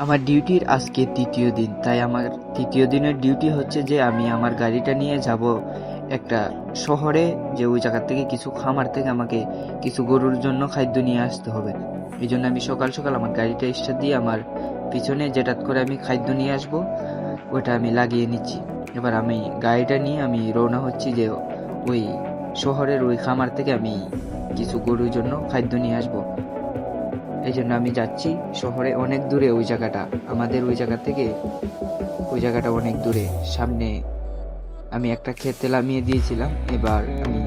আমার ডিউটির আজকে তৃতীয় দিন, তাই আমার তৃতীয় দিনের ডিউটি হচ্ছে যে আমি আমার গাড়িটা নিয়ে যাব একটা শহরে, যে ওই জায়গা থেকে কিছু খামার থেকে আমাকে কিছু গরুর জন্য খাদ্য নিয়ে আসতে হবে। এই জন্য আমি সকাল সকাল আমার গাড়িটা স্টার্ট দিয়ে আমার পিছনে যেটা করে আমি খাদ্য নিয়ে আসব ওইটা আমি লাগিয়ে নিচ্ছি। এবার আমি গাড়িটা নিয়ে আমি রওনা হচ্ছি যে ওই শহরের ওই খামার থেকে আমি কিছু গরুর জন্য খাদ্য নিয়ে আসবো। এই জন্য আমি যাচ্ছি শহরে, অনেক দূরে ওই জায়গাটা, আমাদের ওই জায়গা থেকে ওই জায়গাটা অনেক দূরে। সামনে আমি একটা ক্ষেতে নামিয়ে দিয়েছিলাম, এবার আমি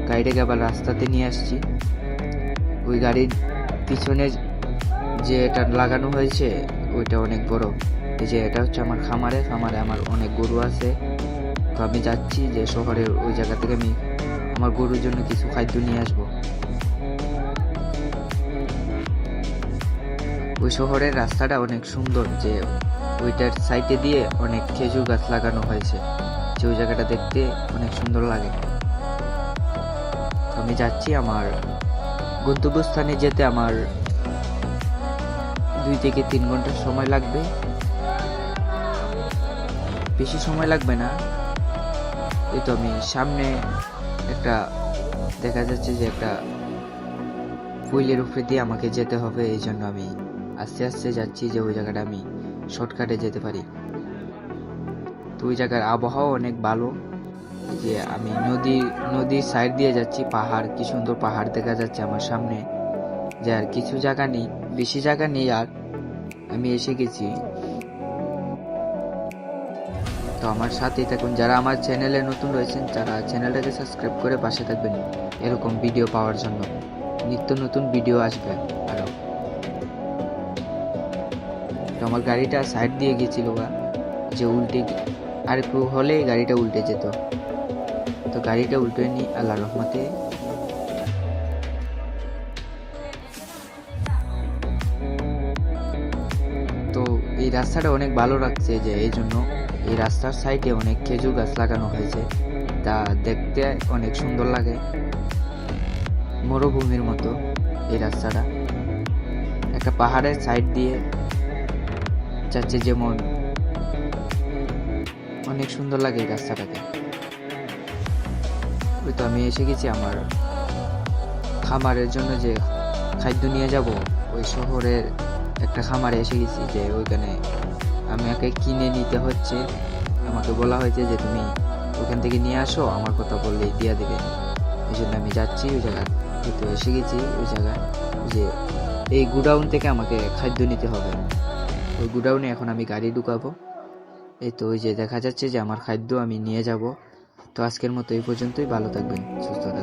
গাড়িটাকে আবার রাস্তাতে নিয়ে আসছি। ওই গাড়ির পিছনে যে এটা লাগানো হয়েছে ওইটা অনেক বড়। এই যে এটা হচ্ছে আমার খামারে আমার অনেক গরু আছে। তো আমি যাচ্ছি যে শহরের ওই জায়গা থেকে আমি আমার গরুর জন্য কিছু খাদ্য নিয়ে আসবো। ওই শহরের রাস্তাটা অনেক সুন্দর, যে ওইটার সাইডে দিয়ে অনেক খেজুর গাছ লাগানো হয়েছে, যে ওই জায়গাটা দেখতে অনেক সুন্দর লাগে। আমি যাচ্ছি, আমার গন্তব্যস্থানে যেতে আমার 2 থেকে 3 ঘন্টা সময় লাগবে, বেশি সময় লাগবে না। এই তো আমি সামনে একটা দেখা যাচ্ছে যে একটা ফুলের উপরে দিয়ে আমাকে যেতে হবে, এই জন্য আমি আস্তে আস্তে যাচ্ছি যে ওই জায়গাটা আমি শর্টকাটে যেতে পারি। তো ওই জায়গার আবহাওয়া অনেক ভালো, যে আমি নদীর সাইড দিয়ে যাচ্ছি, পাহাড়, কি সুন্দর পাহাড় দেখা যাচ্ছে আমার সামনে। যে আর কিছু জায়গা নেই, বেশি জায়গা নেই, আর আমি এসে গেছি। তো আমার সাথেই থাকুন, যারা আমার চ্যানেলে নতুন রয়েছেন তারা চ্যানেলটাকে সাবস্ক্রাইব করে পাশে থাকবেন এরকম ভিডিও পাওয়ার জন্য। নিত্য নতুন ভিডিও আসবে আরো। তো আমার গাড়িটা সাইড দিয়ে গেছিল, যে উল্টে আর একটু হলে গাড়িটা উল্টে যেত। তো গাড়িটা উল্টে নি আল্লাহর রহমতে। তো এই রাস্তাটা অনেক ভালো লাগছে, যে এই জন্য এই রাস্তার সাইডে অনেক খেজুর গাছ লাগানো হয়েছে, তা দেখতে অনেক সুন্দর লাগে, মরুভূমির মতো এই রাস্তাটা। একটা পাহাড়ের সাইড দিয়ে যাচ্ছে, যেমন অনেক সুন্দর লাগে এই রাস্তাটাকে। ওই তো আমি এসে গেছি আমার খামারের জন্য যে খাদ্য নিয়ে যাব, ওই শহরের একটা খামারে এসে গেছি, যে ওইখানে আমাকে কিনে নিতে হচ্ছে। আমাকে বলা হয়েছে যে তুমি ওখান থেকে নিয়ে আসো, আমার কথা বললেই দিয়ে দেবে। এই জন্য আমি যাচ্ছি ওই জায়গায়। তো এসে গেছি ওই জায়গায়, যে এই গুডাউন থেকে আমাকে খাদ্য নিতে হবে। ওই গুডাউনে এখন আমি গাড়ি ঢুকাবো। এই তো ওই যে দেখা যাচ্ছে যে আমার খাদ্য আমি নিয়ে যাব। তো আজকের মতো এই পর্যন্তই, ভালো থাকবেন, সুস্থ থাকবেন।